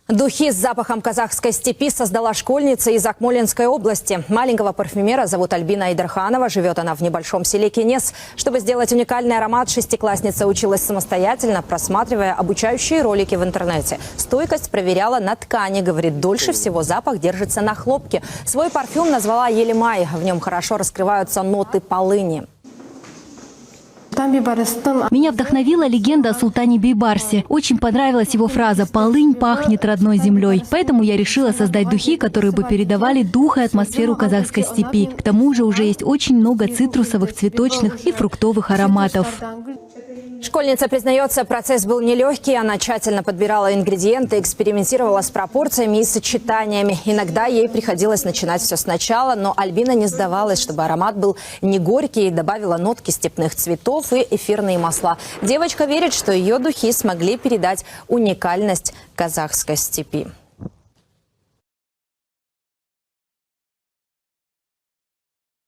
Духи с запахом казахской степи создала школьница из Акмолинской области. Маленького парфюмера зовут Альбина Айдарханова. Живет она в небольшом селе Кенес. Чтобы сделать уникальный аромат, шестиклассница училась самостоятельно, просматривая обучающие ролики в интернете. Стойкость проверяла на ткани. Говорит, дольше всего запах держится на хлопке. Свой парфюм назвала Елимай. В нем хорошо раскрываются ноты полыни. Меня вдохновила легенда о султане Бейбарсе. Очень понравилась его фраза «Полынь пахнет родной землей». Поэтому я решила создать духи, которые бы передавали дух и атмосферу казахской степи. К тому же уже есть очень много цитрусовых, цветочных и фруктовых ароматов. Школьница признается, процесс был нелегкий. Она тщательно подбирала ингредиенты, экспериментировала с пропорциями и сочетаниями. Иногда ей приходилось начинать все сначала, но Альбина не сдавалась, чтобы аромат был не горький, и добавила нотки степных цветов и эфирные масла. Девочка верит, что ее духи смогли передать уникальность казахской степи.